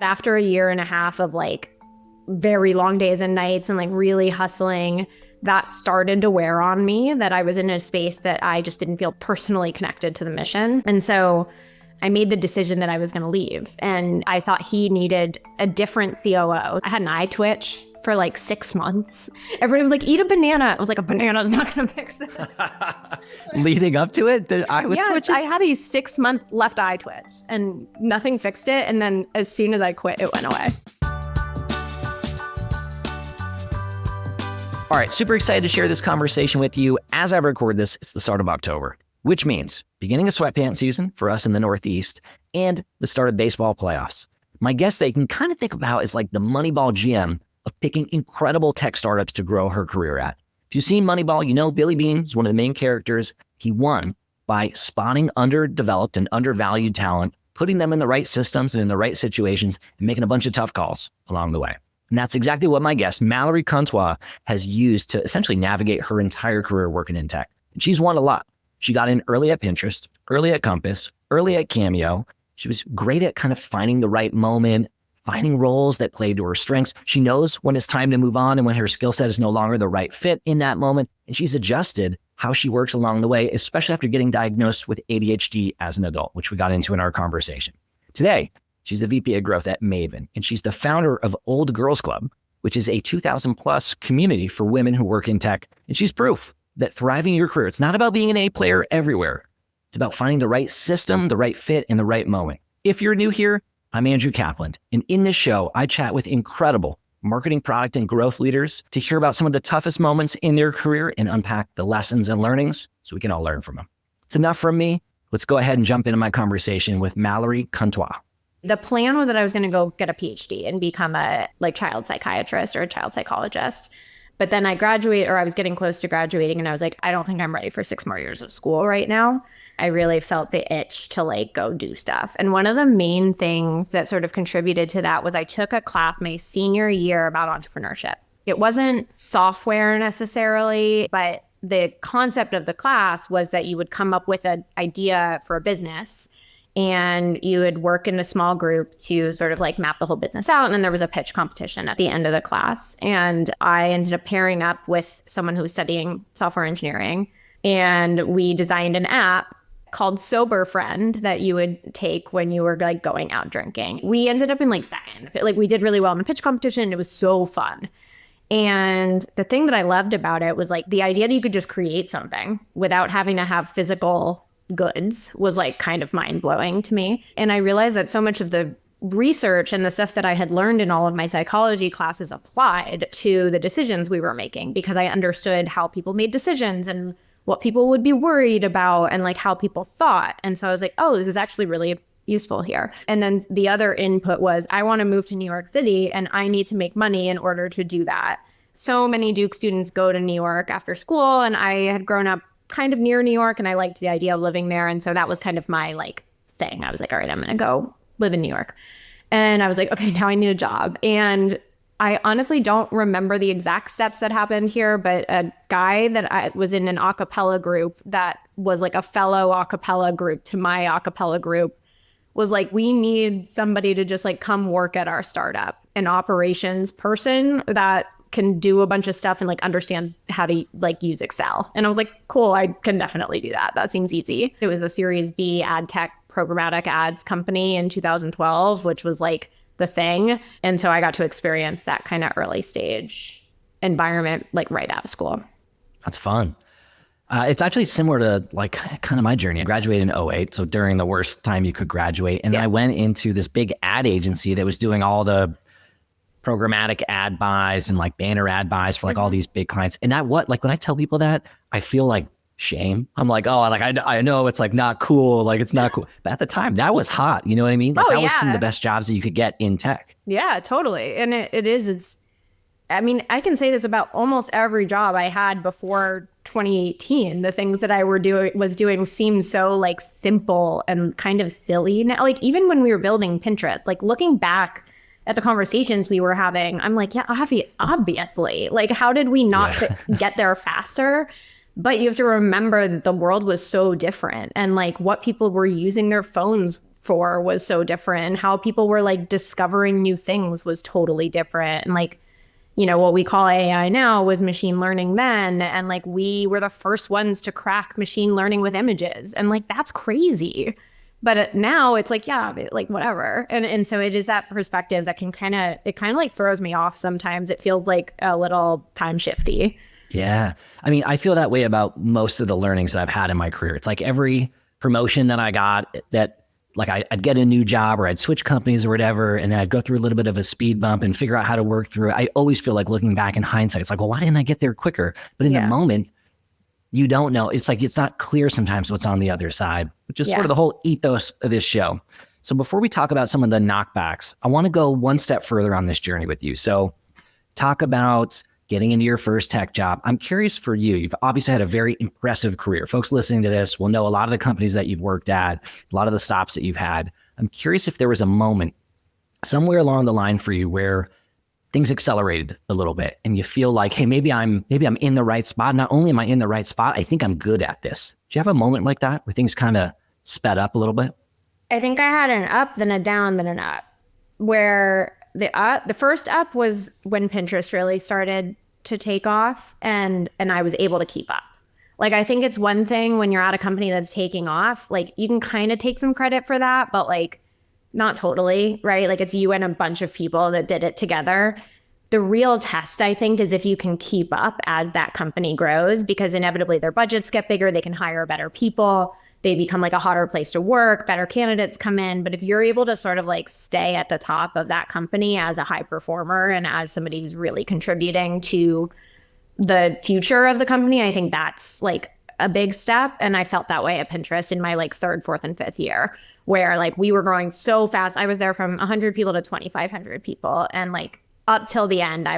After a year and a half of like very long days and nights and like really hustling, that started to wear on me, that I was in a space that I just didn't feel personally connected to the mission. And so I made the decision that I was going to leave. And I thought he needed a different COO. I had an eye twitch for like 6 months. Everybody was like, eat a banana. I was like, a banana is not going to fix this. Leading up to it, the eye was twitching? I had a 6-month left eye twitch and nothing fixed it. And then as soon as I quit, it went away. All right, super excited to share this conversation with you. As I record this, it's the start of October, which means beginning of sweatpants season for us in the Northeast and the start of baseball playoffs. My guest that you can kind of think about is like the Moneyball GM of picking incredible tech startups to grow her career at. If you've seen Moneyball, you know Billy Beane is one of the main characters. He won by spotting underdeveloped and undervalued talent, putting them in the right systems and in the right situations, and making a bunch of tough calls along the way. And that's exactly what my guest, Mallory has used to essentially navigate her entire career working in tech. And she's won a lot. She got in early at Pinterest, early at Compass, early at Cameo. She was great at kind of finding the right moment, finding roles that played to her strengths. She knows when it's time to move on and when her skill set is no longer the right fit in that moment. And she's adjusted how she works along the way, especially after getting diagnosed with ADHD as an adult, which we got into in our conversation. Today, she's the VP of Growth at Maven, and she's the founder of Old Girls Club, which is a 2,000 plus community for women who work in tech. And she's proof that thriving in your career, it's not about being an A player everywhere. It's about finding the right system, the right fit, and the right moment. If you're new here, I'm Andrew Kaplan, and in this show, I chat with incredible marketing, product, and growth leaders to hear about some of the toughest moments in their career and unpack the lessons and learnings so we can all learn from them. It's enough from me. Let's go ahead and jump into my conversation with Mallory Cantois. The plan was that I was going to go get a PhD and become a child psychiatrist or a child psychologist. But then I was getting close to graduating, and I was like, I don't think I'm ready for 6 more years of school right now. I really felt the itch to go do stuff. And one of the main things that sort of contributed to that was I took a class my senior year about entrepreneurship. It wasn't software necessarily, but the concept of the class was that you would come up with an idea for a business, and you would work in a small group to sort of map the whole business out. And then there was a pitch competition at the end of the class. And I ended up pairing up with someone who was studying software engineering. And we designed an app called Sober Friend that you would take when you were going out drinking. We ended up in second. We did really well in the pitch competition. It was so fun. And the thing that I loved about it was the idea that you could just create something without having to have physical goods was kind of mind-blowing to me. And I realized that so much of the research and the stuff that I had learned in all of my psychology classes applied to the decisions we were making, because I understood how people made decisions and what people would be worried about and how people thought. And so I was like, oh, this is actually really useful here. And then the other input was, I want to move to New York City and I need to make money in order to do that. So many Duke students go to New York after school, and I had grown up kind of near New York, and I liked the idea of living there. And so that was kind of my thing. I was like, all right, I'm going to go live in New York. And I was like, okay, now I need a job. And I honestly don't remember the exact steps that happened here, but a guy that I was in an a cappella group that was a fellow a cappella group to my a cappella group was we need somebody to just come work at our startup, an operations person that can do a bunch of stuff and understands how to use Excel. And I was like, cool, I can definitely do that. That seems easy. It was a Series B ad tech programmatic ads company in 2012, which was the thing. And so I got to experience that kind of early stage environment right out of school. That's fun. It's actually similar to kind of my journey. I graduated in 2008, so during the worst time you could graduate. And then I went into this big ad agency that was doing all the programmatic ad buys and banner ad buys for all these big clients. And when I tell people that, I feel shame. I'm I know it's not cool. It's not cool. But at the time that was hot. You know what I mean? That was some of the best jobs that you could get in tech. Yeah, totally. And it's, I mean, I can say this about almost every job I had before 2018. The things that I was doing seemed so simple and kind of silly. Now, even when we were building Pinterest, looking back at the conversations we were having, I'm yeah, obviously, how did we not get there faster? But you have to remember that the world was so different, and what people were using their phones for was so different, and how people were like discovering new things was totally different. And like, you know, what we call AI now was machine learning then. And like, we were the first ones to crack machine learning with images. And like, that's crazy. But now it's like, yeah, like whatever. And so it is that perspective that can kind of like throws me off sometimes. It feels like a little time shifty. Yeah. I mean, I feel that way about most of the learnings that I've had in my career. It's like every promotion that I got, that like I'd get a new job or I'd switch companies or whatever, and then I'd go through a little bit of a speed bump and figure out how to work through it. I always feel like looking back in hindsight, it's like, well, why didn't I get there quicker? But in the moment, you don't know. It's like, it's not clear sometimes what's on the other side, which is sort of the whole ethos of this show. So before we talk about some of the knockbacks, I want to go one step further on this journey with you. So talk about getting into your first tech job. I'm curious for you. You've obviously had a very impressive career. Folks listening to this will know a lot of the companies that you've worked at, a lot of the stops that you've had. I'm curious if there was a moment somewhere along the line for you where things accelerated a little bit and you feel like, hey, maybe I'm in the right spot. Not only am I in the right spot, I think I'm good at this. Do you have a moment like that where things kind of sped up a little bit? I think I had an up, then a down, then an up. Where the first up was when Pinterest really started to take off, and I was able to keep up. Like, I think it's one thing when you're at a company that's taking off, like you can kind of take some credit for that, but like not totally, right? Like, it's you and a bunch of people that did it together. The real test, I think, is if you can keep up as that company grows, because inevitably their budgets get bigger, they can hire better people, they become like a hotter place to work, better candidates come in. But if you're able to sort of like stay at the top of that company as a high performer and as somebody who's really contributing to the future of the company, I think that's like a big step. And I felt that way at Pinterest in my like third, fourth, and fifth year, where like we were growing so fast. I was there from 100 people to 2,500 people. And like up till the end,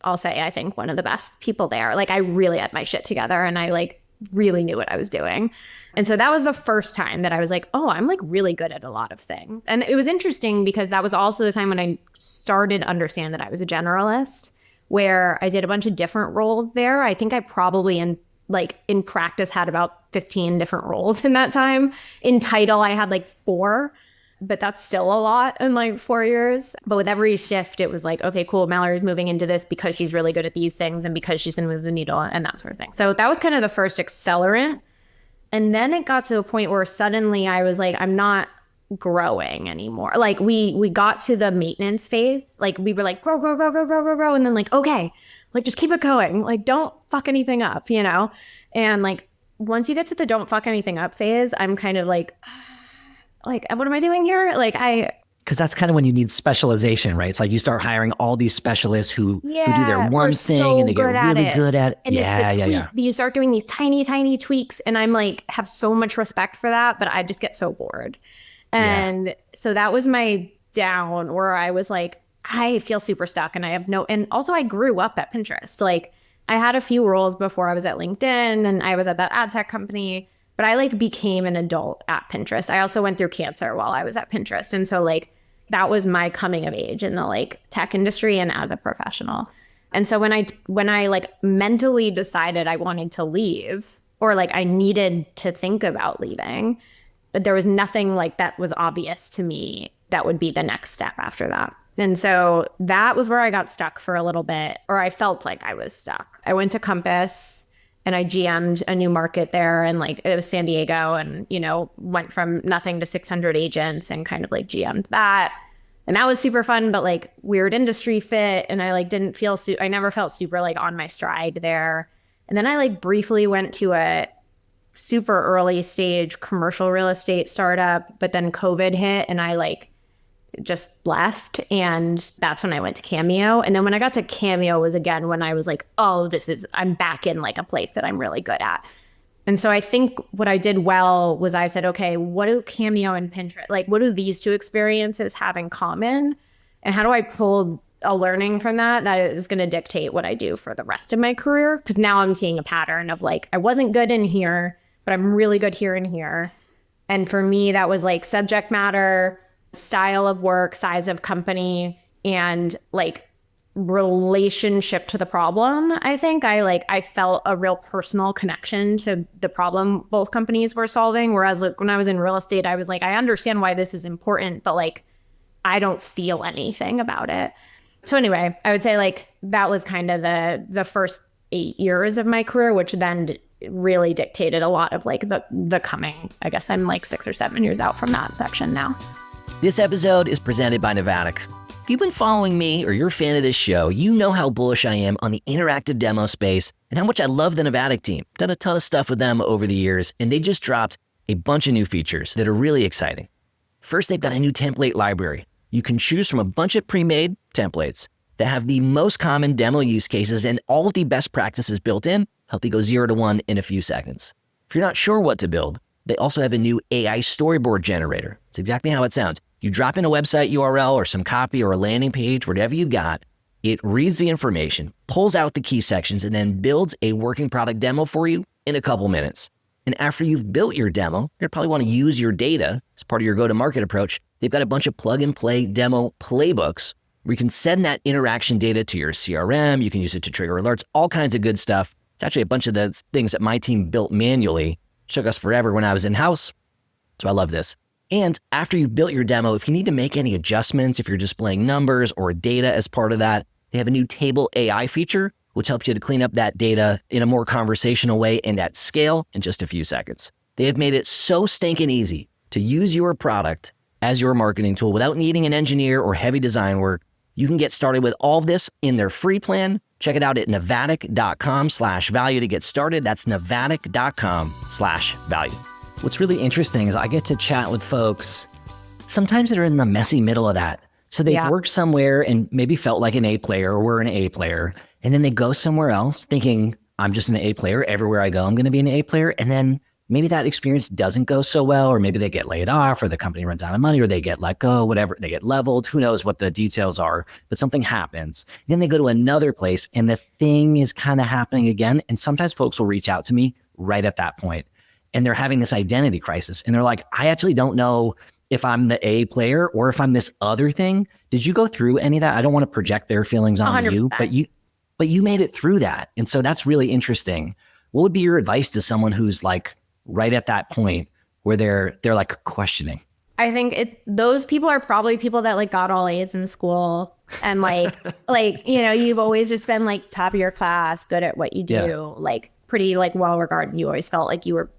I'll say, I think one of the best people there. Like, I really had my shit together and I like really knew what I was doing. And so that was the first time that I was like, oh, I'm like really good at a lot of things. And it was interesting because that was also the time when I started to understand that I was a generalist, where I did a bunch of different roles there. I think I probably in practice had about 15 different roles in that time. In title, I had like 4, but that's still a lot in like 4 years. But with every shift, it was like, okay, cool, Mallory's moving into this because she's really good at these things and because she's gonna move the needle and that sort of thing. So that was kind of the first accelerant. And then it got to a point where suddenly I was like, I'm not growing anymore. Like we got to the maintenance phase. Like we were like, grow. And then like, okay, like just keep it going. Like don't fuck anything up, you know? And like, once you get to the don't fuck anything up phase, I'm kind of like, what am I doing here? Because that's kind of when you need specialization, right? It's like you start hiring all these specialists who do their one thing and they get really good at it. And yeah. You start doing these tiny, tiny tweaks. And I'm like, have so much respect for that, but I just get so bored. And so that was my down, where I was like, I feel super stuck and and also I grew up at Pinterest. Like I had a few roles before I was at LinkedIn and I was at that ad tech company. But I like became an adult at Pinterest. I also went through cancer while I was at Pinterest. And so like that was my coming of age in the like tech industry and as a professional. And so when I like mentally decided I wanted to leave, or like I needed to think about leaving, but there was nothing like that was obvious to me that would be the next step after that. And so that was where I got stuck for a little bit, or I felt like I was stuck. I went to Compass and I GM'd a new market there, and like it was San Diego, and you know, went from nothing to 600 agents and kind of like GM'd that. And that was super fun, but like weird industry fit. And I like didn't feel, I never felt super like on my stride there. And then I like briefly went to a super early stage commercial real estate startup, but then COVID hit and I like just left. And that's when I went to Cameo. And then when I got to Cameo was again when I was like, oh, I'm back in like a place that I'm really good at. And so I think what I did well was I said, okay, what do Cameo and Pinterest, like what do these two experiences have in common? And how do I pull a learning from that is going to dictate what I do for the rest of my career? Because now I'm seeing a pattern of like, I wasn't good in here, but I'm really good here and here. And for me, that was like subject matter, style of work, size of company, and like relationship to the problem. I think I felt a real personal connection to the problem both companies were solving. Whereas like when I was in real estate, I was like, I understand why this is important, but like I don't feel anything about it. So anyway, I would say like that was kind of the first 8 years of my career, which then really dictated a lot of like the coming, I guess I'm like 6 or 7 years out from that section now. This episode is presented by Navattic. If you've been following me or you're a fan of this show, you know how bullish I am on the interactive demo space and how much I love the Navattic team. Done a ton of stuff with them over the years, and they just dropped a bunch of new features that are really exciting. First, they've got a new template library. You can choose from a bunch of pre-made templates that have the most common demo use cases and all of the best practices built in, help you go 0 to 1 in a few seconds. If you're not sure what to build, they also have a new AI storyboard generator. It's exactly how it sounds. You drop in a website URL or some copy or a landing page, whatever you've got, it reads the information, pulls out the key sections, and then builds a working product demo for you in a couple minutes. And after you've built your demo, you're gonna probably wanna use your data as part of your go-to-market approach. They've got a bunch of plug-and-play demo playbooks where you can send that interaction data to your CRM. You can use it to trigger alerts, all kinds of good stuff. It's actually a bunch of the things that my team built manually. It took us forever when I was in-house, so I love this. And after you've built your demo, if you need to make any adjustments, if you're displaying numbers or data as part of that, they have a new table AI feature, which helps you to clean up that data in a more conversational way and at scale in just a few seconds. They have made it so stinking easy to use your product as your marketing tool without needing an engineer or heavy design work. You can get started with all of this in their free plan. Check it out at navattic.com/value to get started. That's navattic.com/value. What's really interesting is I get to chat with folks sometimes that are in the messy middle of that. So they've worked somewhere and maybe felt like an A player or were an A player. And then they go somewhere else thinking, I'm just an A player. Everywhere I go, I'm going to be an A player. And then maybe that experience doesn't go so well, or maybe they get laid off, or the company runs out of money, or they get let go, whatever, they get leveled. Who knows what the details are, but something happens. Then they go to another place and the thing is kind of happening again. And sometimes folks will reach out to me right at that point. And they're having this identity crisis. And they're like, I actually don't know if I'm the A player or if I'm this other thing. Did you go through any of that? I don't want to project their feelings on 100%. you, but you made it through that. And so that's really interesting. What would be your advice to someone who's like right at that point where they're like questioning? I think those people are probably people that like got all A's in school and like, you've always just been like top of your class, good at what you do, like pretty like well regarded. You always felt like you were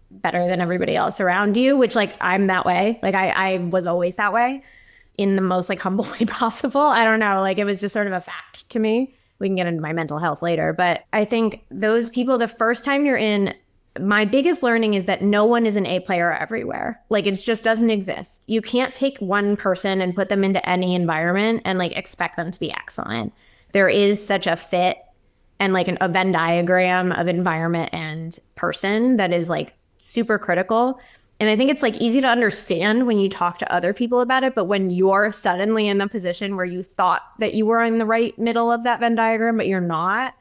better than everybody else around you, which like I'm that way. Like I was always that way in the most like humble way possible. I don't know. Like it was just sort of a fact to me. We can get into my mental health later, but I think those people, the first time you're in, my biggest learning is that no one is an A player everywhere. Like it just doesn't exist. You can't take one person and put them into any environment and like expect them to be excellent. There is such a fit and like a Venn diagram of environment and person that is like super critical. And I think it's like easy to understand when you talk to other people about it, but when you're suddenly in the position where you thought that you were in the right middle of that Venn diagram, but you're not,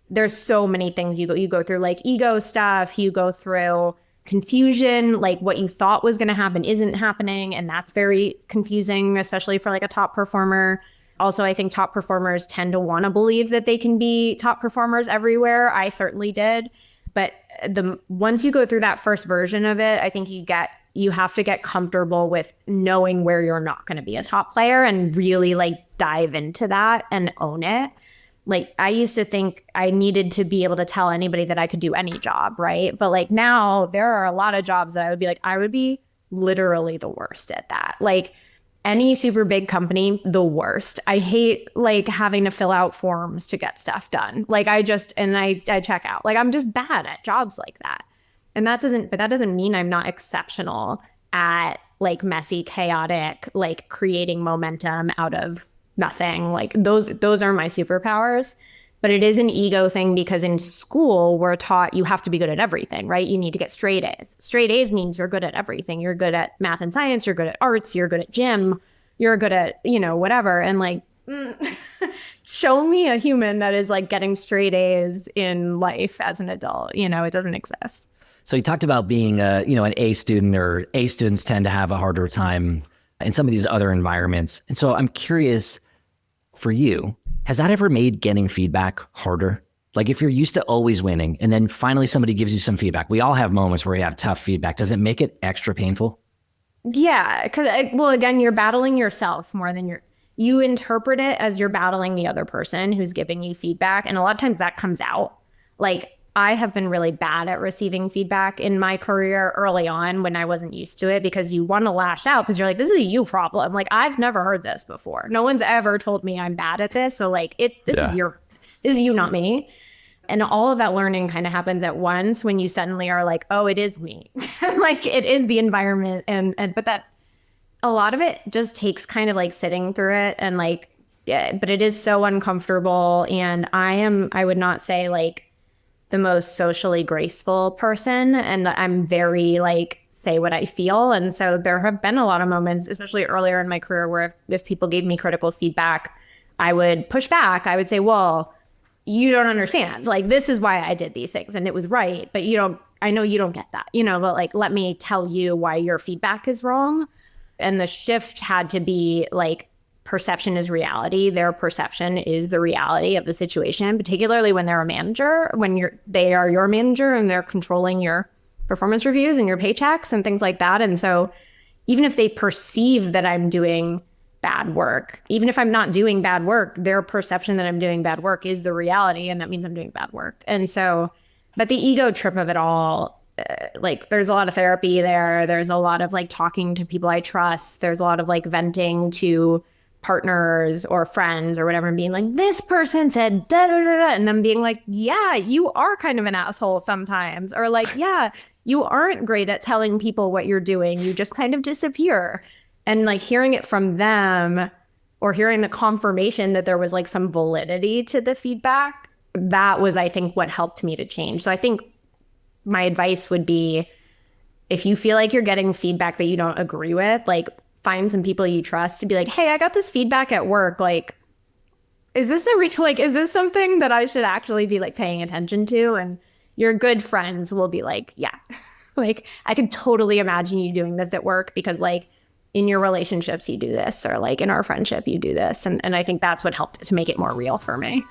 there's so many things you go through, like ego stuff, you go through confusion, like what you thought was going to happen isn't happening. And that's very confusing, especially for like a top performer. Also, I think top performers tend to want to believe that they can be top performers everywhere. I certainly did. But once you go through that first version of it, I think you have to get comfortable with knowing where you're not going to be a top player and really like dive into that and own it. Like I used to think I needed to be able to tell anybody that I could do any job, right? But like now there are a lot of jobs that I would be like, I would be literally the worst at that. Like any super big company, the worst. I hate like having to fill out forms to get stuff done. Like I check out. Like I'm just bad at jobs like that. And that doesn't mean I'm not exceptional at like messy, chaotic, like creating momentum out of nothing. Like those are my superpowers. But it is an ego thing because in school, we're taught you have to be good at everything, right? You need to get straight A's. Straight A's means you're good at everything. You're good at math and science. You're good at arts. You're good at gym. You're good at, whatever. And like, show me a human that is like getting straight A's in life as an adult. It doesn't exist. So you talked about being an A student, or A students tend to have a harder time in some of these other environments. And so I'm curious for you, Has that ever made getting feedback harder? Like if you're used to always winning and then finally somebody gives you some feedback, we all have moments where we have tough feedback. Does it make it extra painful? Yeah, because well, again, you're battling yourself more than you interpret it as you're battling the other person who's giving you feedback. And a lot of times that comes out. Like I have been really bad at receiving feedback in my career early on when I wasn't used to it, because you want to lash out because you're like, this is a you problem. Like I've never heard this before. No one's ever told me I'm bad at this. So like this is you, not me. And all of that learning kind of happens at once when you suddenly are like, oh, it is me. Like it is the environment. But that a lot of it just takes kind of like sitting through it and like, yeah, but it is so uncomfortable. And I would not say like the most socially graceful person. And I'm very like, say what I feel. And so there have been a lot of moments, especially earlier in my career, where if people gave me critical feedback, I would push back. I would say, well, you don't understand. Like, this is why I did these things and it was right. But I know you don't get that, but like, let me tell you why your feedback is wrong. And the shift had to be like, perception is reality. Their perception is the reality of the situation, particularly when they're a manager, they are your manager and they're controlling your performance reviews and your paychecks and things like that. And so even if they perceive that I'm doing bad work, even if I'm not doing bad work, their perception that I'm doing bad work is the reality. And that means I'm doing bad work. And so, but the ego trip of it all, like there's a lot of therapy there. There's a lot of like talking to people I trust. There's a lot of like venting to partners or friends or whatever and being like, this person said da da da da, and then being like, yeah, you are kind of an asshole sometimes, or like, yeah, you aren't great at telling people what you're doing, you just kind of disappear. And like hearing it from them or hearing the confirmation that there was like some validity to the feedback, that was, I think, what helped me to change. So I think my advice would be, if you feel like you're getting feedback that you don't agree with, like find some people you trust to be like, hey, I got this feedback at work. Like, is this is this something that I should actually be like paying attention to? And your good friends will be like, yeah, like I could totally imagine you doing this at work because like in your relationships you do this, or like in our friendship you do this. And I think that's what helped to make it more real for me.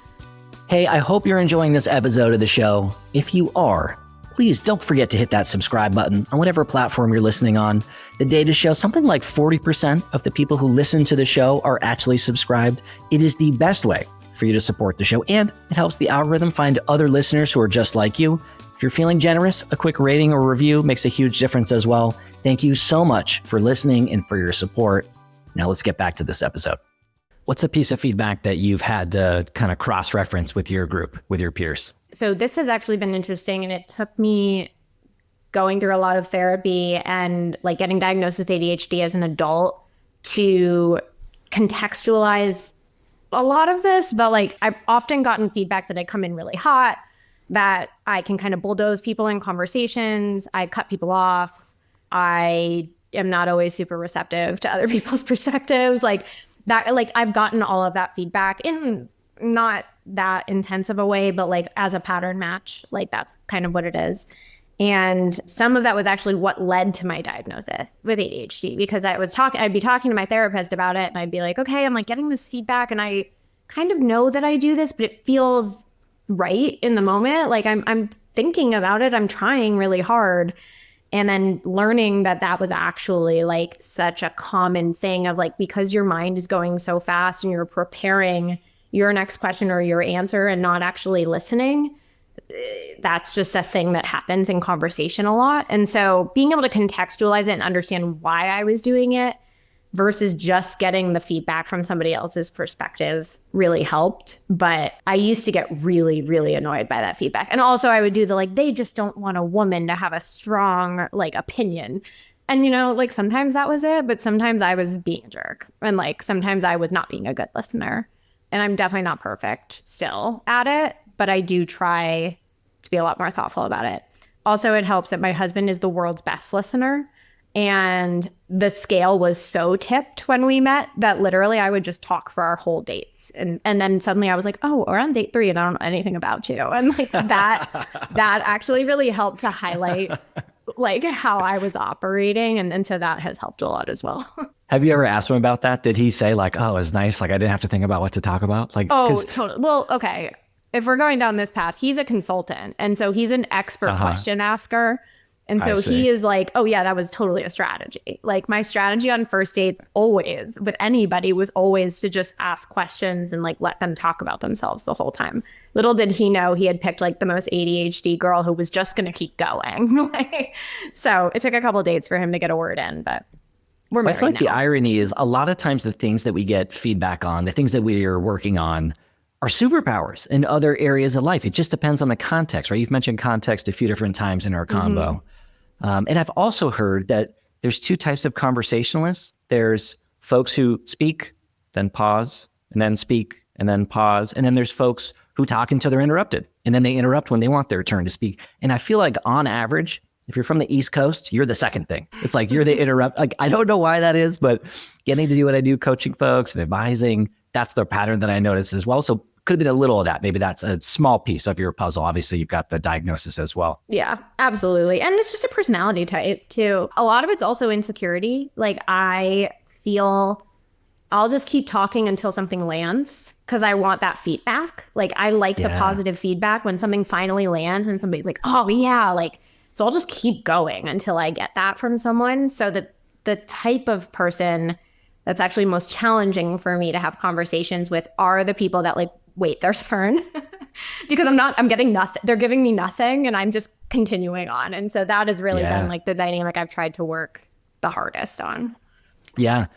Hey, I hope you're enjoying this episode of the show. If you are, please don't forget to hit that subscribe button on whatever platform you're listening on. The data show something like 40% of the people who listen to the show are actually subscribed. It is the best way for you to support the show, and it helps the algorithm find other listeners who are just like you. If you're feeling generous, a quick rating or review makes a huge difference as well. Thank you so much for listening and for your support. Now let's get back to this episode. What's a piece of feedback that you've had to kind of cross-reference with your group, with your peers? So this has actually been interesting, and it took me going through a lot of therapy and like getting diagnosed with ADHD as an adult to contextualize a lot of this. But like I've often gotten feedback that I come in really hot, that I can kind of bulldoze people in conversations. I cut people off. I am not always super receptive to other people's perspectives. Like that, like I've gotten all of that feedback in not that intense of a way, but like as a pattern match, like that's kind of what it is. And some of that was actually what led to my diagnosis with ADHD, because I'd be talking to my therapist about it and I'd be like, okay, I'm like getting this feedback and I kind of know that I do this, but it feels right in the moment. Like I'm thinking about it. I'm trying really hard. And then learning that was actually like such a common thing of like, because your mind is going so fast and you're preparing your next question or your answer and not actually listening, that's just a thing that happens in conversation a lot. And so being able to contextualize it and understand why I was doing it versus just getting the feedback from somebody else's perspective really helped. But I used to get really, really annoyed by that feedback. And also I would do the like, they just don't want a woman to have a strong like opinion. And like sometimes that was it, but sometimes I was being a jerk. And like sometimes I was not being a good listener. And I'm definitely not perfect still at it, but I do try to be a lot more thoughtful about it. Also, it helps that my husband is the world's best listener. And the scale was so tipped when we met that literally I would just talk for our whole dates. And then suddenly I was like, oh, we're on date 3 and I don't know anything about you. And like that actually really helped to highlight like how I was operating. And so that has helped a lot as well. Have you ever asked him about that? Did he say like, oh, it's nice, like I didn't have to think about what to talk about? Like, oh, totally. Well, okay. If we're going down this path, he's a consultant. And so he's an expert question asker. And so he is like, oh yeah, that was totally a strategy. Like my strategy on first dates always with anybody was always to just ask questions and like let them talk about themselves the whole time. Little did he know he had picked like the most ADHD girl who was just going to keep going. So it took a couple of dates for him to get a word in, but we're married I feel like now. the irony is a lot of times the things that we get feedback on, the things that we are working on are superpowers in other areas of life. It just depends on the context, right? You've mentioned context a few different times in our combo. And I've also heard that there's two types of conversationalists. There's folks who speak, then pause, and then speak, and then pause. And then there's folks who talk until they're interrupted. And then they interrupt when they want their turn to speak. And I feel like on average, if you're from the East Coast, you're the second thing. It's like you're the interrupt. Like, I don't know why that is, but getting to do what I do, coaching folks and advising, that's the pattern that I notice as well. So could have been a little of that. Maybe that's a small piece of your puzzle. Obviously, you've got the diagnosis as well. Yeah, absolutely. And it's just a personality type too. A lot of it's also insecurity. Like I feel I'll just keep talking until something lands because I want that feedback. Like I like the positive feedback when something finally lands and somebody's like, oh yeah, like, so I'll just keep going until I get that from someone. So that the type of person that's actually most challenging for me to have conversations with are the people that like wait their turn because I'm getting nothing. They're giving me nothing and I'm just continuing on. And so that has really been like the dynamic I've tried to work the hardest on. Yeah.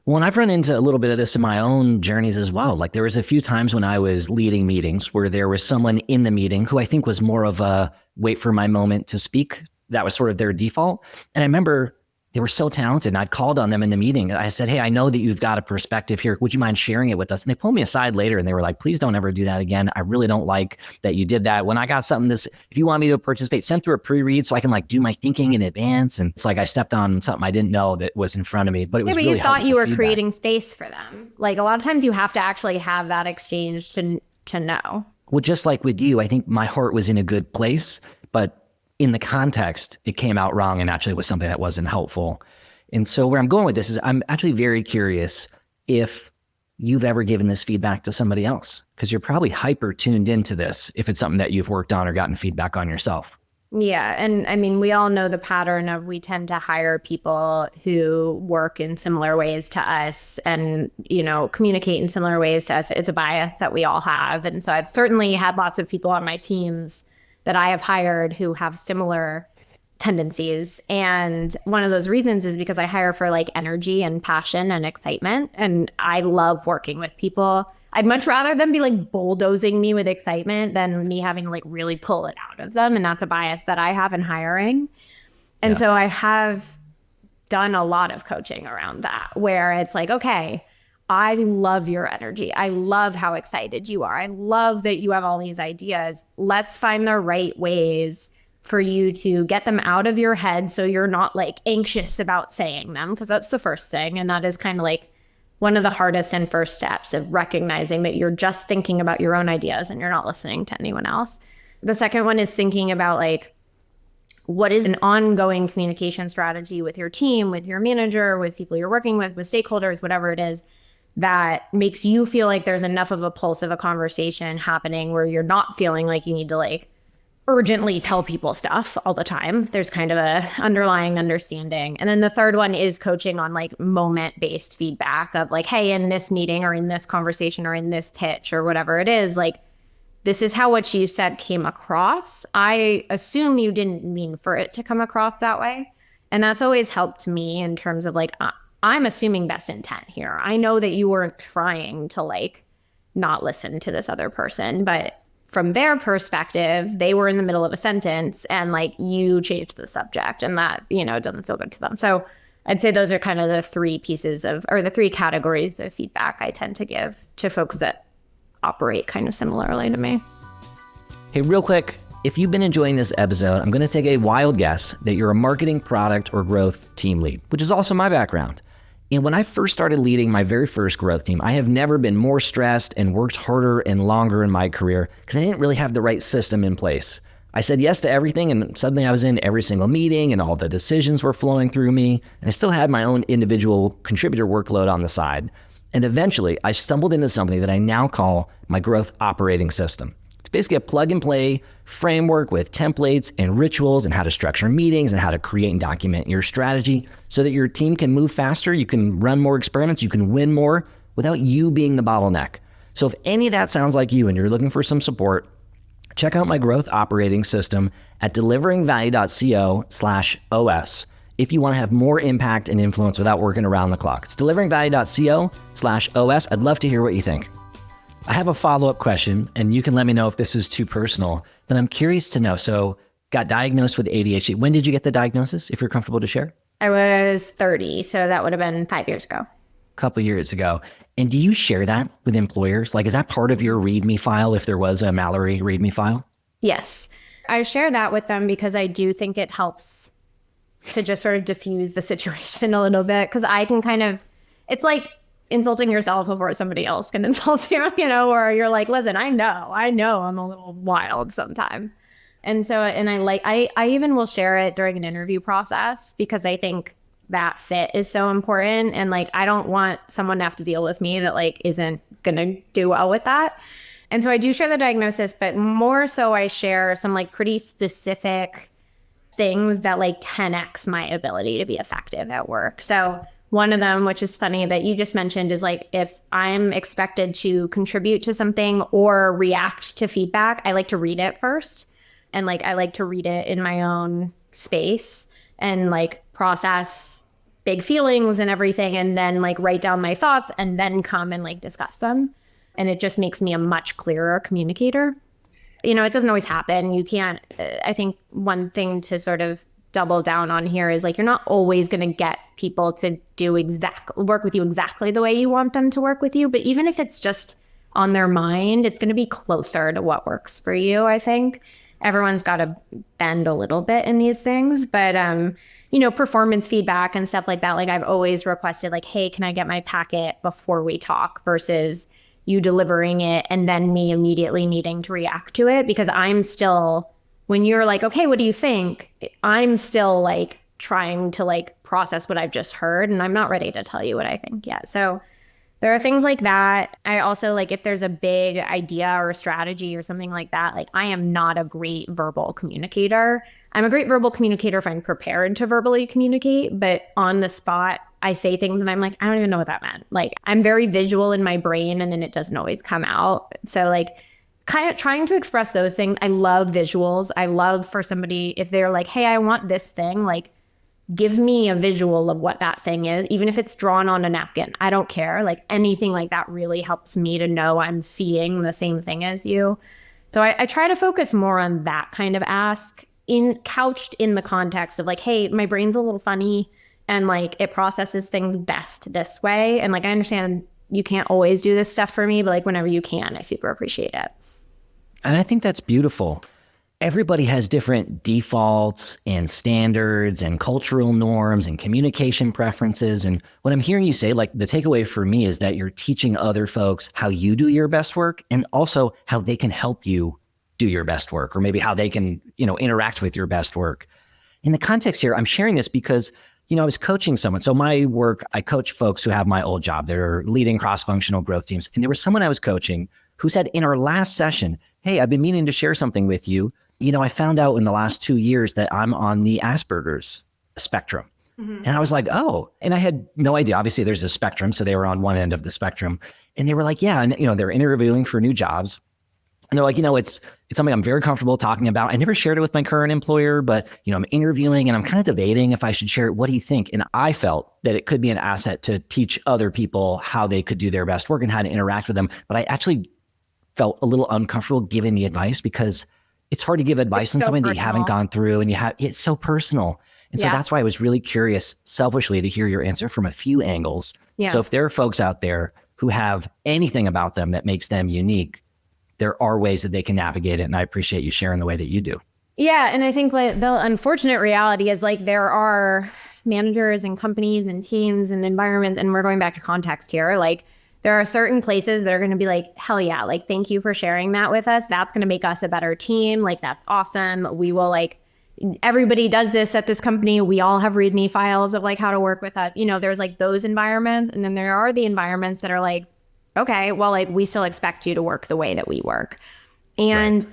Well, and I've run into a little bit of this in my own journeys as well. Like there was a few times when I was leading meetings where there was someone in the meeting who I think was more of a wait for my moment to speak. That was sort of their default. And I remember they were so talented and I'd called on them in the meeting. I said, hey, I know that you've got a perspective here. Would you mind sharing it with us? And they pulled me aside later and they were like, please don't ever do that again. I really don't like that you did that. When I got something if you want me to participate, send through a pre-read so I can like do my thinking in advance. And it's like I stepped on something I didn't know that was in front of me, but it was really you thought you were feedback. Creating space for them. Like a lot of times you have to actually have that exchange to know. Well, just like with you, I think my heart was in a good place, but in the context, it came out wrong and actually was something that wasn't helpful. And so where I'm going with this is I'm actually very curious if you've ever given this feedback to somebody else, because you're probably hyper tuned into this if it's something that you've worked on or gotten feedback on yourself. Yeah. And I mean, we all know the pattern of we tend to hire people who work in similar ways to us and, you know, communicate in similar ways to us. It's a bias that we all have. And so I've certainly had lots of people on my teams that I have hired who have similar tendencies. And one of those reasons is because I hire for like energy and passion and excitement. And I love working with people. I'd much rather them be like bulldozing me with excitement than me having to like really pull it out of them. And that's a bias that I have in hiring. And so I have done a lot of coaching around that where it's like, okay, I love your energy. I love how excited you are. I love that you have all these ideas. Let's find the right ways for you to get them out of your head so you're not like anxious about saying them, because that's the first thing. And that is kind of like one of the hardest and first steps of recognizing that you're just thinking about your own ideas and you're not listening to anyone else. The second one is thinking about like, what is an ongoing communication strategy with your team, with your manager, with people you're working with stakeholders, whatever it is, that makes you feel like there's enough of a pulse of a conversation happening where you're not feeling like you need to like urgently tell people stuff all the time. There's kind of a underlying understanding. And then the third one is coaching on like moment-based feedback of like, hey, in this meeting or in this conversation or in this pitch or whatever it is, like, this is how what you said came across. I assume you didn't mean for it to come across that way. And that's always helped me in terms of like, I'm assuming best intent here. I know that you weren't trying to like not listen to this other person, but from their perspective, they were in the middle of a sentence and like you changed the subject and that, you know, doesn't feel good to them. So I'd say those are kind of the three pieces of, or the three categories of feedback I tend to give to folks that operate kind of similarly to me. Hey, real quick, if you've been enjoying this episode, I'm going to take a wild guess that you're a marketing, product, or growth team lead, which is also my background. And when I first started leading my very first growth team, I have never been more stressed and worked harder and longer in my career because I didn't really have the right system in place. I said yes to everything, and suddenly I was in every single meeting and all the decisions were flowing through me. And I still had my own individual contributor workload on the side. And eventually I stumbled into something that I now call my growth operating system. It's basically a plug and play framework with templates and rituals and how to structure meetings and how to create and document your strategy so that your team can move faster, you can run more experiments, you can win more without you being the bottleneck. So if any of that sounds like you and you're looking for some support, check out my growth operating system at deliveringvalue.co/OS if you want to have more impact and influence without working around the clock. It's deliveringvalue.co/OS. I'd love to hear what you think. I have a follow-up question, and you can let me know if this is too personal, but I'm curious to know. So, got diagnosed with ADHD. When did you get the diagnosis, if you're comfortable to share? I was 30, so that would have been 5 years ago. Couple years ago. And do you share that with employers? Like, is that part of your README file if there was a Mallory README file? Yes. I share that with them because I do think it helps to just sort of diffuse the situation a little bit. Because I can kind of, it's like insulting yourself before somebody else can insult you, or you're like, listen, I know I'm a little wild sometimes. And so, and I even will share it during an interview process because I think that fit is so important. And like, I don't want someone to have to deal with me that like isn't going to do well with that. And so I do share the diagnosis, but more so I share some like pretty specific things that like 10x my ability to be effective at work. So one of them, which is funny that you just mentioned, is like if I'm expected to contribute to something or react to feedback, I like to read it first. And like, I like to read it in my own space and like process big feelings and everything, and then like write down my thoughts and then come and like discuss them. And it just makes me a much clearer communicator. It doesn't always happen. You can't, I think one thing to sort of double down on here is like, you're not always going to get people to work with you exactly the way you want them to work with you. But even if it's just on their mind, it's going to be closer to what works for you. I think everyone's got to bend a little bit in these things, but, performance feedback and stuff like that. Like I've always requested like, hey, can I get my packet before we talk versus you delivering it and then me immediately needing to react to it, because I'm still, when you're like, okay, what do you think? I'm still like trying to like process what I've just heard and I'm not ready to tell you what I think yet. So there are things like that. I also like if there's a big idea or strategy or something like that, like I am not a great verbal communicator. I'm a great verbal communicator if I'm prepared to verbally communicate, but on the spot, I say things and I'm like, I don't even know what that meant. Like I'm very visual in my brain and then it doesn't always come out. So like kind of trying to express those things. I love visuals. I love for somebody, if they're like, hey, I want this thing, like give me a visual of what that thing is, even if it's drawn on a napkin. I don't care. Like anything like that really helps me to know I'm seeing the same thing as you. So I try to focus more on that kind of ask couched in the context of like, hey, my brain's a little funny and like it processes things best this way. And like, I understand you can't always do this stuff for me, but like whenever you can, I super appreciate it. And I think that's beautiful. Everybody has different defaults and standards and cultural norms and communication preferences. And what I'm hearing you say, like the takeaway for me is that you're teaching other folks how you do your best work and also how they can help you do your best work, or maybe how they can, interact with your best work. In the context here, I'm sharing this because, I was coaching someone. So my work, I coach folks who have my old job. They're leading cross-functional growth teams. And there was someone I was coaching who said in our last session, hey, I've been meaning to share something with you. I found out in the last 2 years that I'm on the Asperger's spectrum. Mm-hmm. And I was like, oh, and I had no idea. Obviously, there's a spectrum. So they were on one end of the spectrum. And they were like, yeah. And, they're interviewing for new jobs. And they're like, it's something I'm very comfortable talking about. I never shared it with my current employer, but, I'm interviewing and I'm kind of debating if I should share it. What do you think? And I felt that it could be an asset to teach other people how they could do their best work and how to interact with them. But I actually felt a little uncomfortable giving the advice because it's hard to give advice on something that you haven't gone through and it's so personal. And so that's why I was really curious, selfishly, to hear your answer from a few angles. Yeah. So if there are folks out there who have anything about them that makes them unique, there are ways that they can navigate it. And I appreciate you sharing the way that you do. Yeah. And I think like the unfortunate reality is like there are managers and companies and teams and environments, and we're going back to context here, like There are certain places that are going to be like, hell yeah, like, thank you for sharing that with us. That's going to make us a better team. Like, that's awesome. We will like, everybody does this at this company. We all have README files of like how to work with us. You know, there's like those environments. And then there are the environments that are like, okay, well, like, we still expect you to work the way that we work. And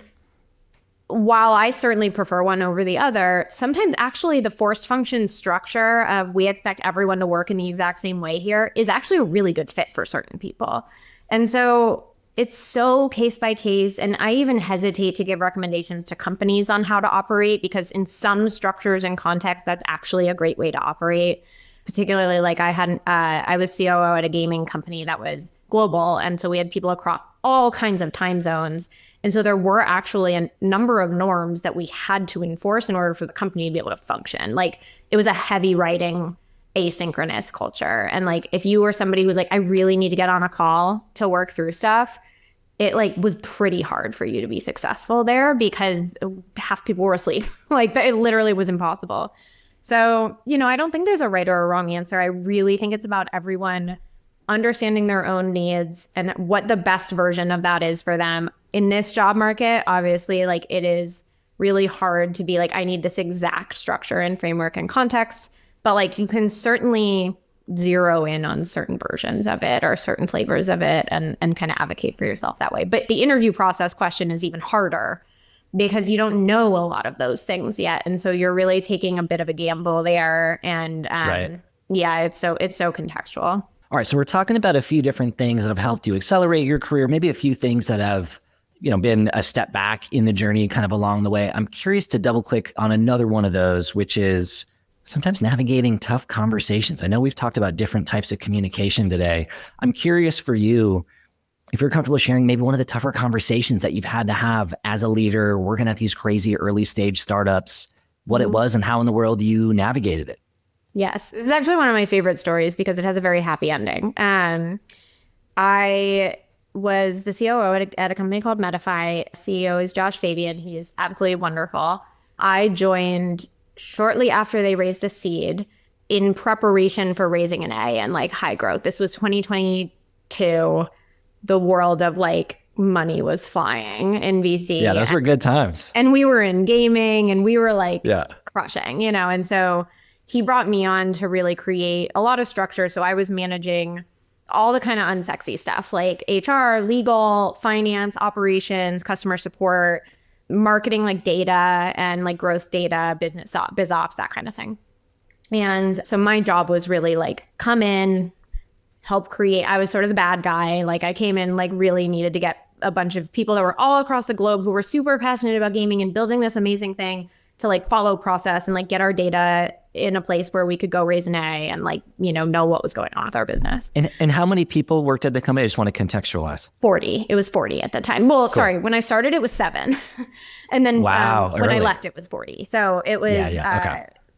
while I certainly prefer one over the other, sometimes actually the forced function structure of we expect everyone to work in the exact same way here is actually a really good fit for certain people. And so it's so case by case. And I even hesitate to give recommendations to companies on how to operate, because in some structures and contexts, that's actually a great way to operate. Particularly, like, I was COO at a gaming company that was global. And so we had people across all kinds of time zones. And so there were actually a number of norms that we had to enforce in order for the company to be able to function. Like, it was a heavy writing, asynchronous culture. And like, if you were somebody who was like, I really need to get on a call to work through stuff, it like was pretty hard for you to be successful there because half people were asleep. Like, it literally was impossible. So, you know, I don't think there's a right or a wrong answer. I really think it's about everyone understanding their own needs and what the best version of that is for them. In this job market, obviously, like, it is really hard to be like, I need this exact structure and framework and context, but like, you can certainly zero in on certain versions of it or certain flavors of it and kind of advocate for yourself that way. But the interview process question is even harder because you don't know a lot of those things yet. And so you're really taking a bit of a gamble there. And yeah, it's so contextual. All right, so we're talking about a few different things that have helped you accelerate your career, maybe a few things that have, you know, been a step back in the journey kind of along the way. I'm curious to double click on another one of those, which is sometimes navigating tough conversations. I know we've talked about different types of communication today. I'm curious for you, if you're comfortable sharing maybe one of the tougher conversations that you've had to have as a leader working at these crazy early stage startups, what it was and how in the world you navigated it. Yes, this is actually one of my favorite stories because it has a very happy ending. I was the COO at a company called Metafy. CEO is Josh Fabian. He is absolutely wonderful. I joined shortly after they raised a seed in preparation for raising an A and like high growth. This was 2022. The world of like money was flying in VC. Yeah, those were good times. And we were in gaming and we were like crushing, you know, and so he brought me on to really create a lot of structure. So I was managing all the kind of unsexy stuff like HR, legal, finance, operations, customer support, marketing, like data and like growth data, business biz ops, that kind of thing. And so my job was really like come in, help create. I was sort of the bad guy. Like I came in, like really needed to get a bunch of people that were all across the globe who were super passionate about gaming and building this amazing thing to like follow process and like get our data in a place where we could go raise an A and like, you know what was going on with our business. And how many people worked at the company? I just want to contextualize. 40. It was 40 at the time. Well, cool. Sorry. When I started, it was 7. And then when I left, it was 40. So it was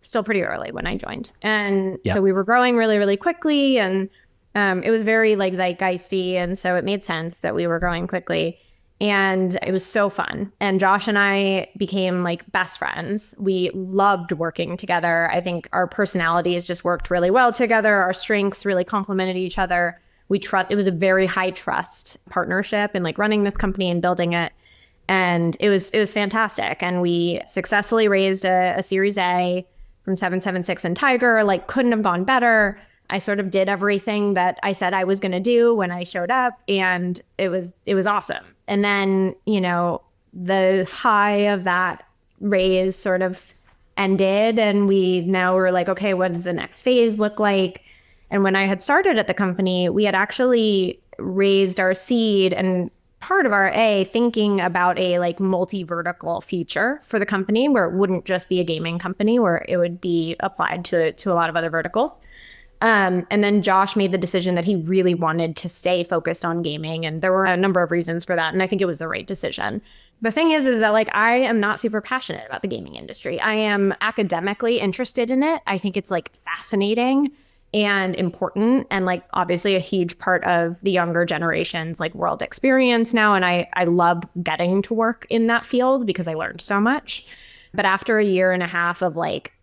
still pretty early when I joined. And so we were growing really, really quickly. And it was very like zeitgeisty. And so it made sense that we were growing quickly. And it was so fun. And Josh and I became like best friends. We loved working together. I think our personalities just worked really well together. Our strengths really complemented each other. It was a very high trust partnership in like running this company and building it. And it was fantastic. And we successfully raised a Series A from 776 and Tiger, like couldn't have gone better. I sort of did everything that I said I was going to do when I showed up, and it was awesome. And then, you know, the high of that raise sort of ended, and we now were like, okay, what does the next phase look like? And when I had started at the company, we had actually raised our seed and part of our A thinking about a like multi-vertical feature for the company where it wouldn't just be a gaming company, where it would be applied to a lot of other verticals. And then Josh made the decision that he really wanted to stay focused on gaming. And there were a number of reasons for that. And I think it was the right decision. The thing is that like, I am not super passionate about the gaming industry. I am academically interested in it. I think it's like fascinating and important. And like, obviously a huge part of the younger generation's like world experience now. And I loved getting to work in that field because I learned so much. But after a year and a half of like,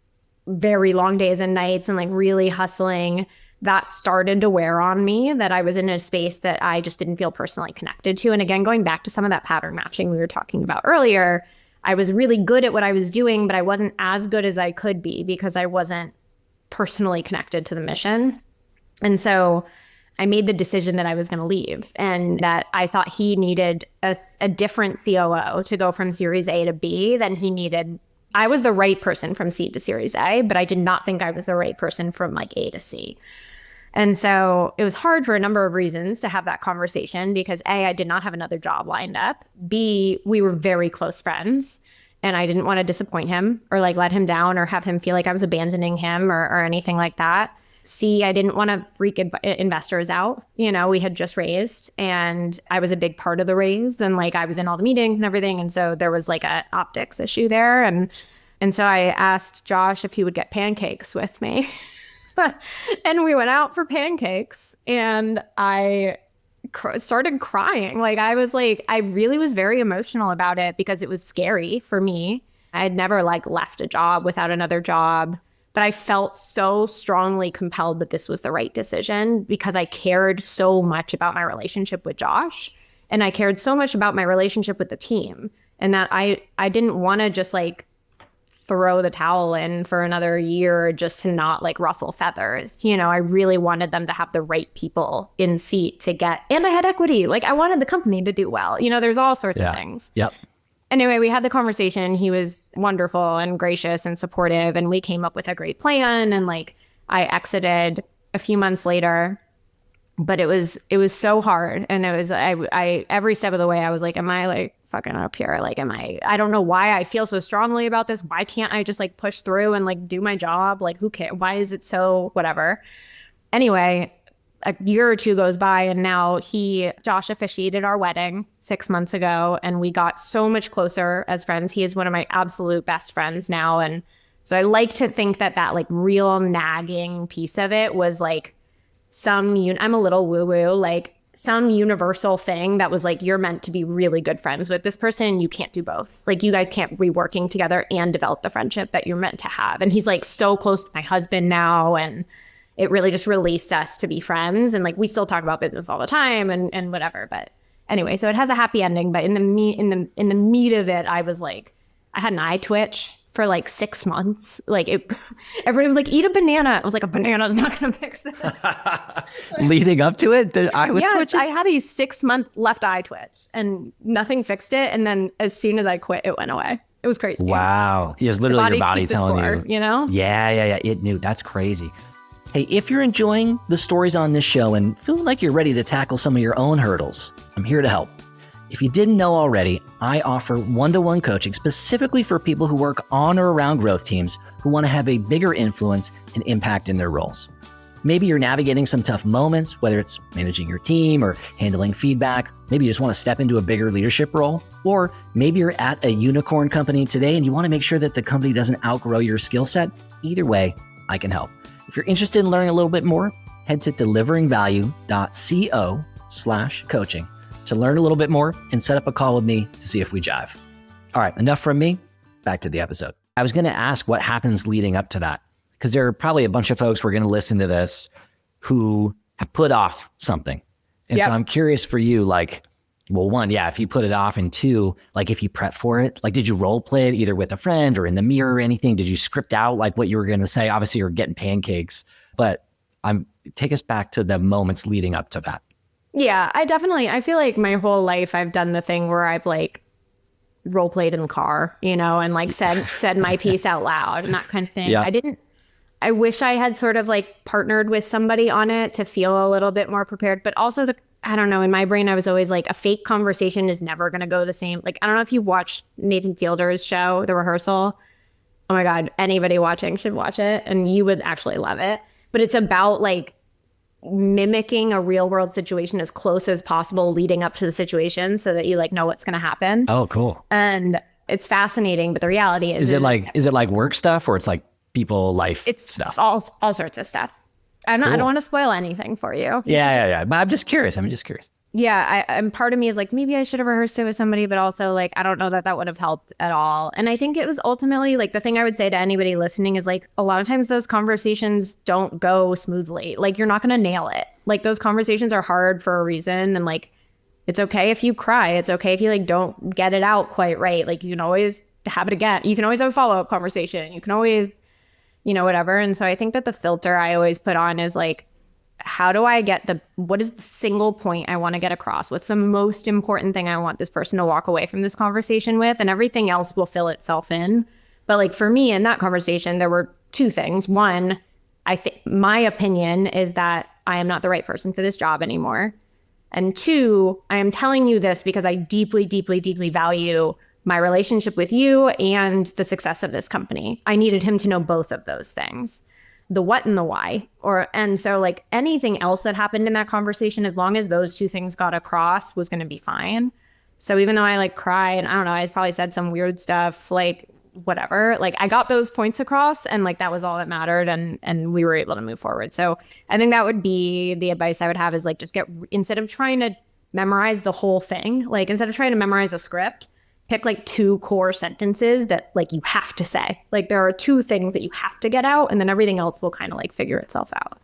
very long days and nights and like really hustling, that started to wear on me, that I was in a space that I just didn't feel personally connected to. And again, going back to some of that pattern matching we were talking about earlier, I was really good at what I was doing, but I wasn't as good as I could be because I wasn't personally connected to the mission. And so I made the decision that I was going to leave, and that I thought he needed a different COO to go from Series A to B than he needed. I was the right person from C to Series A, but I did not think I was the right person from like A to C. And so it was hard for a number of reasons to have that conversation because A, I did not have another job lined up. B, we were very close friends and I didn't want to disappoint him or like let him down or have him feel like I was abandoning him or anything like that. C, I didn't want to freak investors out. You know, we had just raised and I was a big part of the raise and like I was in all the meetings and everything. And so there was like an optics issue there. And so I asked Josh if he would get pancakes with me. And we went out for pancakes and I started crying. Like I really was very emotional about it because it was scary for me. I had never like left a job without another job, but I felt so strongly compelled that this was the right decision because I cared so much about my relationship with Josh and I cared so much about my relationship with the team, and that I didn't want to just like throw the towel in for another year just to not like ruffle feathers. You know, I really wanted them to have the right people in seat to get, and I had equity. Like I wanted the company to do well. You know, there's all sorts of things. Yep. Anyway, we had the conversation. He was wonderful and gracious and supportive, and we came up with a great plan. And like I exited a few months later, but it was so hard. And it was, I every step of the way, I was like, am I like fucking up here? Like, I don't know why I feel so strongly about this. Why can't I just like push through and like do my job? Like, who cares? Why is it so whatever? Anyway, a year or two goes by and now Josh officiated our wedding 6 months ago and we got so much closer as friends. He is one of my absolute best friends now. And so I like to think that like real nagging piece of it was like I'm a little woo-woo, like some universal thing that was like, you're meant to be really good friends with this person. You can't do both. Like you guys can't be working together and develop the friendship that you're meant to have. And he's like so close to my husband now. And it really just released us to be friends. And like, we still talk about business all the time and whatever. But anyway, so it has a happy ending, but in the meat of it, I was like, I had an eye twitch for like 6 months. Like everybody was like, eat a banana. I was like, a banana is not going to fix this. Leading up to it, the eye was twitching? I had a 6-month left eye twitch and nothing fixed it. And then as soon as I quit, it went away. It was crazy. Wow. Yes, literally your body telling you know? Yeah. It knew. That's crazy. Hey, if you're enjoying the stories on this show and feeling like you're ready to tackle some of your own hurdles, I'm here to help. If you didn't know already, I offer one-to-one coaching specifically for people who work on or around growth teams who want to have a bigger influence and impact in their roles. Maybe you're navigating some tough moments, whether it's managing your team or handling feedback. Maybe you just want to step into a bigger leadership role. Or maybe you're at a unicorn company today and you want to make sure that the company doesn't outgrow your skill set. Either way, I can help. If you're interested in learning a little bit more, head to deliveringvalue.co/coaching to learn a little bit more and set up a call with me to see if we jive. All right, enough from me. Back to the episode. I was going to ask what happens leading up to that, because there are probably a bunch of folks who are going to listen to this who have put off something. And so I'm curious for you, like, well, one, if you put it off, and two, like if you prep for it, like did you role play it either with a friend or in the mirror or anything? Did you script out like what you were going to say? Obviously you're getting pancakes, but take us back to the moments leading up to that. Yeah, I feel like my whole life I've done the thing where I've like role played in the car, you know, and like said my piece out loud and that kind of thing. Yeah. I wish I had sort of like partnered with somebody on it to feel a little bit more prepared, but also I don't know, in my brain, I was always like, a fake conversation is never going to go the same. Like, I don't know if you've watched Nathan Fielder's show, The Rehearsal. Oh my God, anybody watching should watch it and you would actually love it. But it's about like mimicking a real world situation as close as possible leading up to the situation so that you like know what's going to happen. Oh, cool. And it's fascinating, but the reality is it like work stuff or it's like people life stuff? All sorts of stuff. I don't want to spoil anything for you. Yeah. But I'm just curious. And part of me is like, maybe I should have rehearsed it with somebody, but also like, I don't know that that would have helped at all. And I think it was ultimately like the thing I would say to anybody listening is like, a lot of times those conversations don't go smoothly. Like, you're not going to nail it. Like, those conversations are hard for a reason. And like, it's okay if you cry. It's okay if you like don't get it out quite right. Like, you can always have it again. You can always have a follow-up conversation. You can always, whatever. And so I think that the filter I always put on is like, how do I get what is the single point I want to get across? What's the most important thing I want this person to walk away from this conversation with? And everything else will fill itself in. But like for me in that conversation, there were two things. One, I think my opinion is that I am not the right person for this job anymore. And two, I am telling you this because I deeply, deeply, deeply value my relationship with you and the success of this company. I needed him to know both of those things. The what and the why. And so like anything else that happened in that conversation, as long as those two things got across, was going to be fine. So even though I like cried and I don't know, I probably said some weird stuff, like whatever, like I got those points across and like that was all that mattered, and we were able to move forward. So I think that would be the advice I would have, is like, just instead of trying to memorize the whole thing, like instead of trying to memorize a script, pick like two core sentences that like you have to say. Like there are two things that you have to get out, and then everything else will kind of like figure itself out.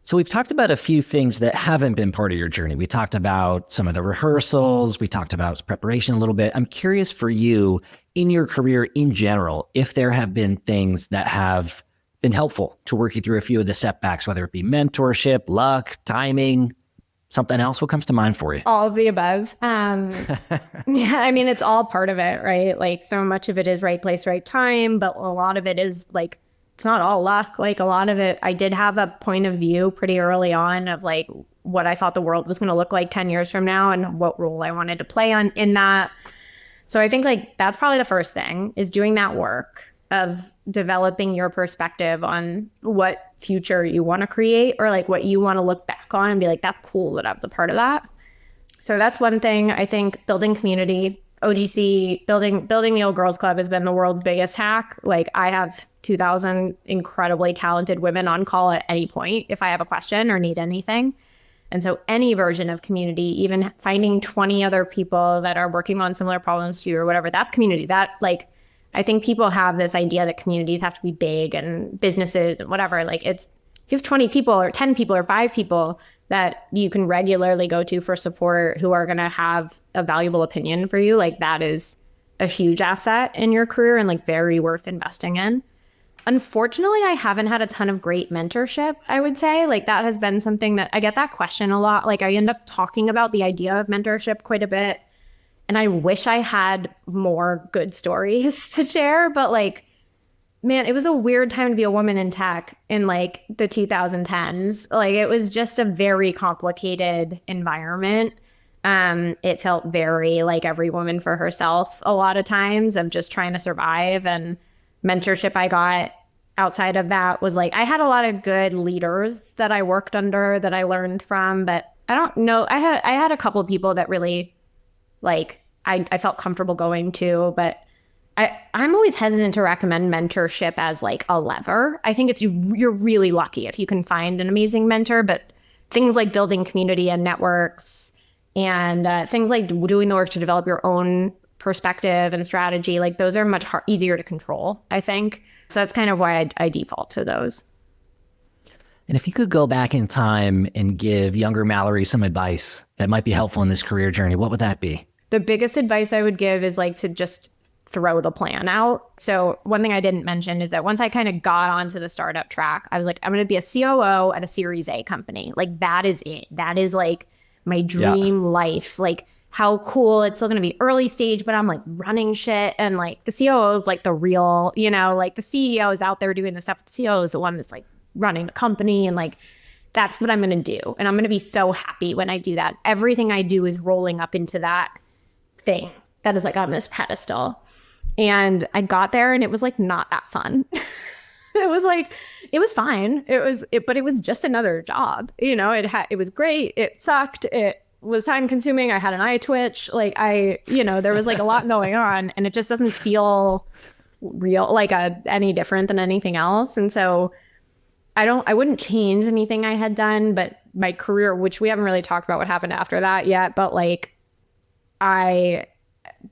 So we've talked about a few things that haven't been part of your journey. We talked about some of the rehearsals. We talked about preparation a little bit. I'm curious for you in your career in general, if there have been things that have been helpful to work you through a few of the setbacks, whether it be mentorship, luck, timing, something else. What comes to mind for you? All of the above. Yeah, I mean, it's all part of it, right? Like so much of it is right place, right time, but a lot of it is like, it's not all luck. Like a lot of it, I did have a point of view pretty early on of like what I thought the world was going to look like 10 years from now and what role I wanted to play in that. So I think like that's probably the first thing, is doing that work of developing your perspective on what future you want to create, or like what you want to look back on and be like, that's cool that I was a part of that. So that's one thing. I think building community, OGC, building the Old Girls Club has been the world's biggest hack. Like I have 2,000 incredibly talented women on call at any point if I have a question or need anything. And so any version of community, even finding 20 other people that are working on similar problems to you or whatever, that's community. That like, I think people have this idea that communities have to be big and businesses and whatever. Like it's, if you have 20 people or 10 people or 5 people that you can regularly go to for support who are going to have a valuable opinion for you, like that is a huge asset in your career and like very worth investing in. Unfortunately, I haven't had a ton of great mentorship, I would say. Like that has been something that I get that question a lot. Like I end up talking about the idea of mentorship quite a bit. And I wish I had more good stories to share, but like, man, it was a weird time to be a woman in tech in like the 2010s. Like it was just a very complicated environment. It felt very like every woman for herself a lot of times of just trying to survive. And mentorship I got outside of that was like, I had a lot of good leaders that I worked under that I learned from, but I don't know. I had a couple of people that really like I felt comfortable going to, but I'm always hesitant to recommend mentorship as like a lever. I think you're really lucky if you can find an amazing mentor, but things like building community and networks and things like doing the work to develop your own perspective and strategy, like those are much easier to control, I think. So that's kind of why I default to those. And if you could go back in time and give younger Mallory some advice that might be helpful in this career journey, what would that be? The biggest advice I would give is like to just throw the plan out. So one thing I didn't mention is that once I kind of got onto the startup track, I was like, I'm going to be a COO at a Series A company. Like that is it. That is like my dream life. Like how cool. It's still going to be early stage, but I'm like running shit. And like the COO is like the real, like the CEO is out there doing the stuff. The COO is the one that's like running the company. And like, that's what I'm going to do. And I'm going to be so happy when I do that. Everything I do is rolling up into that thing that is like on this pedestal. And I got there and it was like not that fun. It was like, it was fine. But it was just another job. It was great. It sucked. It was time consuming. I had an eye twitch. Like there was like a lot going on and it just doesn't feel real, like any different than anything else. And so I wouldn't change anything I had done, but my career, which we haven't really talked about what happened after that yet, but like I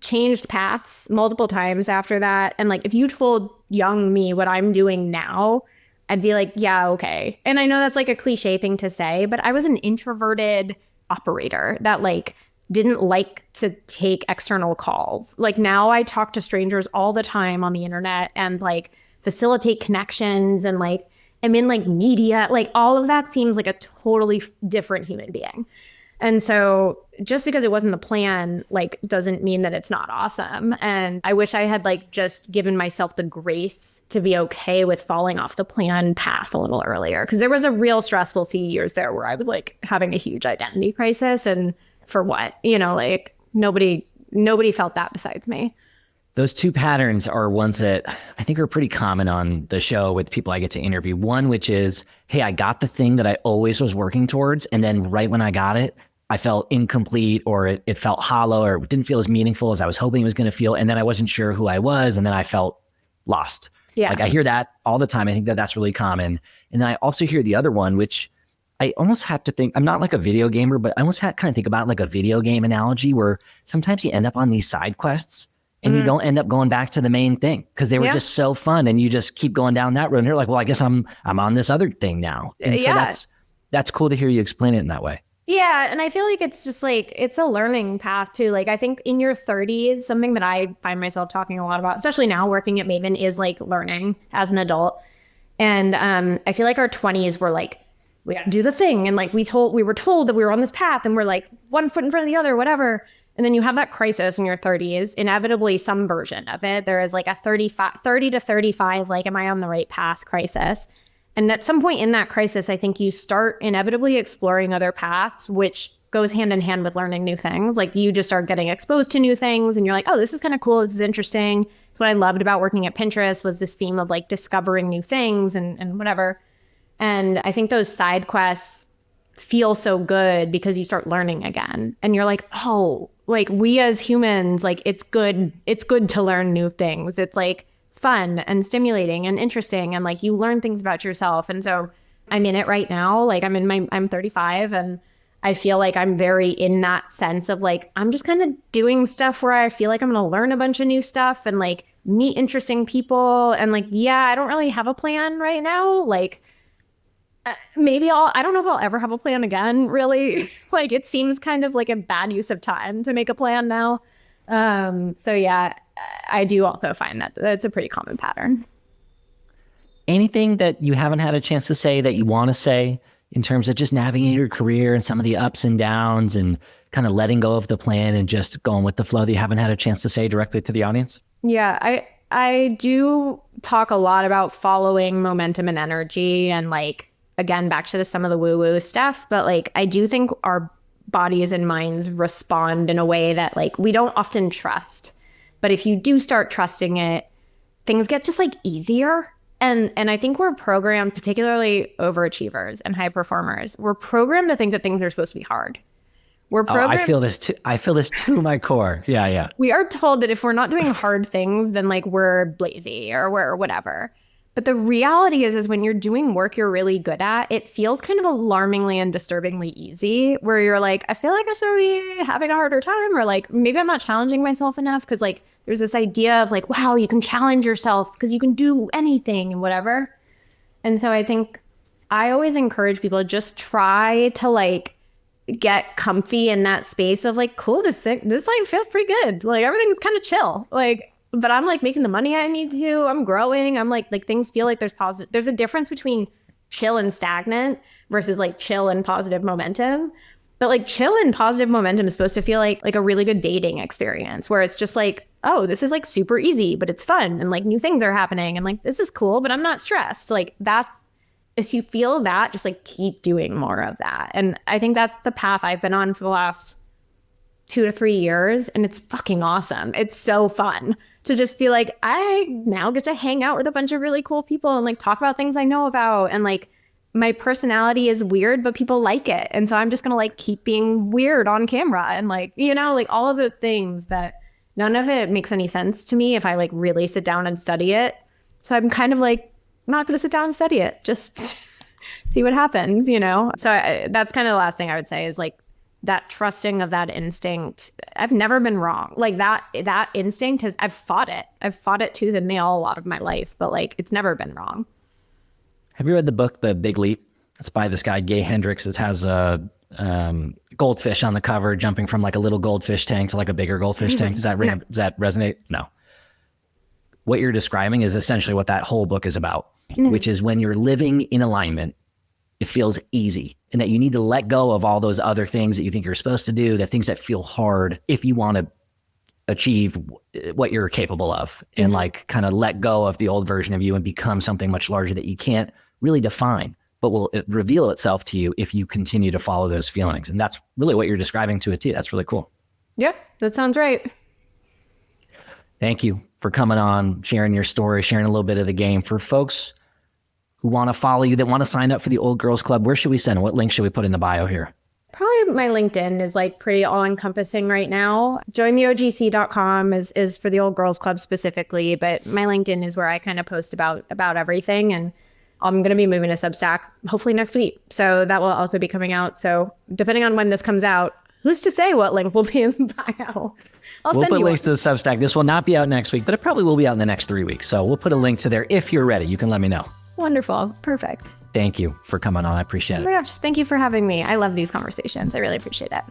changed paths multiple times after that. And like if you told young me what I'm doing now, I'd be like, yeah, okay. And I know that's like a cliche thing to say, but I was an introverted operator that like didn't like to take external calls. Like now I talk to strangers all the time on the internet and like facilitate connections and like I'm in like media, like all of that seems like a totally different human being. And so just because it wasn't the plan, like doesn't mean that it's not awesome. And I wish I had like just given myself the grace to be okay with falling off the plan path a little earlier. Cause there was a real stressful few years there where I was like having a huge identity crisis. And for what, you know, like nobody felt that besides me. Those two patterns are ones that I think are pretty common on the show with people I get to interview. One, which is, hey, I got the thing that I always was working towards. And then right when I got it, I felt incomplete or it felt hollow or it didn't feel as meaningful as I was hoping it was going to feel. And then I wasn't sure who I was. And then I felt lost. Yeah. Like I hear that all the time. I think that that's really common. And then I also hear the other one, which I almost have to think, I'm not like a video gamer, but I almost kind of think about it like a video game analogy where sometimes you end up on these side quests and you don't end up going back to the main thing because they were just so fun and you just keep going down that road and you're like, well, I guess I'm on this other thing now. And so that's cool to hear you explain it in that way. Yeah. And I feel like it's just like, it's a learning path too. Like I think in your 30s, something that I find myself talking a lot about, especially now working at Maven, is like learning as an adult. And I feel like our 20s were like, we got to do the thing. And like we were told that we were on this path and we're like one foot in front of the other, whatever. And then you have that crisis in your 30s, inevitably some version of it. There is like a 30 to 35, like, am I on the right path crisis? And at some point in that crisis, I think you start inevitably exploring other paths, which goes hand in hand with learning new things. Like you just start getting exposed to new things and you're like, oh, this is kind of cool. This is interesting. It's what I loved about working at Pinterest was this theme of like discovering new things and whatever. And I think those side quests feel so good because you start learning again and you're like, oh, like we as humans, like it's good to learn new things. It's like fun and stimulating and interesting and like you learn things about yourself. And so I'm in it right now. Like I'm 35 and I feel like I'm very in that sense of like, I'm just kind of doing stuff where I feel like I'm going to learn a bunch of new stuff and like meet interesting people. And like, yeah, I don't really have a plan right now. Like, maybe I don't know if I'll ever have a plan again, really. Like it seems kind of like a bad use of time to make a plan now. So yeah, I do also find that that's a pretty common pattern. Anything that you haven't had a chance to say that you want to say in terms of just navigating your career and some of the ups and downs and kind of letting go of the plan and just going with the flow that you haven't had a chance to say directly to the audience? Yeah, I do talk a lot about following momentum and energy and like, again, back to some of the woo-woo stuff, but like I do think our bodies and minds respond in a way that like we don't often trust. But if you do start trusting it, things get just like easier. And I think we're programmed, particularly overachievers and high performers, we're programmed to think that things are supposed to be hard. We're programmed. I feel this to my core. Yeah. We are told that if we're not doing hard things, then like we're lazy or we're whatever. But the reality is when you're doing work you're really good at, it feels kind of alarmingly and disturbingly easy where you're like, I feel like I should be having a harder time or like maybe I'm not challenging myself enough because like there's this idea of like, wow, you can challenge yourself because you can do anything and whatever. And so I think I always encourage people to just try to like get comfy in that space of like, cool, this like feels pretty good. Like everything's kind of chill. Like, but I'm like making the money I need to. I'm growing. I'm like things feel like there's positive. There's a difference between chill and stagnant versus like chill and positive momentum. But like chill and positive momentum is supposed to feel like a really good dating experience where it's just like, oh, this is like super easy, but it's fun and like new things are happening and like this is cool, but I'm not stressed. Like if you feel that, just like keep doing more of that. And I think that's the path I've been on for the last 2 to 3 years. And it's fucking awesome. It's so fun to just be like, I now get to hang out with a bunch of really cool people and like talk about things I know about. And like my personality is weird, but people like it. And so I'm just going to like keep being weird on camera and like, you know, like all of those things that none of it makes any sense to me if I like really sit down and study it. So I'm kind of like, not going to sit down and study it. Just see what happens, you know? So that's kind of the last thing I would say is like that trusting of that instinct. I've never been wrong. Like that instinct I've fought it. I've fought it tooth and nail a lot of my life, but like it's never been wrong. Have you read the book, The Big Leap? It's by this guy, Gay Hendricks. It has a goldfish on the cover jumping from like a little goldfish tank to like a bigger goldfish tank. Does that resonate? No. What you're describing is essentially what that whole book is about, which is when you're living in alignment, it feels easy, and that you need to let go of all those other things that you think you're supposed to do, the things that feel hard if you want to achieve what you're capable of, and like kind of let go of the old version of you and become something much larger that you can't really define, but will reveal itself to you if you continue to follow those feelings. And that's really what you're describing to a T. That's really cool. Yep, that sounds right. Thank you for coming on, sharing your story, sharing a little bit of the game. For folks who want to follow you, that want to sign up for the Old Girls Club, where should we send? What link should we put in the bio here? Probably my LinkedIn is like pretty all encompassing right now. jointheogc.com is for the Old Girls Club specifically, but my LinkedIn is where I kind of post about everything. And I'm going to be moving to Substack hopefully next week. So that will also be coming out. So depending on when this comes out, who's to say what link will be in the bio? We'll put links to the Substack. This will not be out next week, but it probably will be out in the next 3 weeks. So we'll put a link to there. If you're ready, you can let me know. Wonderful. Perfect. Thank you for coming on. I appreciate it. Oh my gosh, thank you for having me. I love these conversations. I really appreciate it.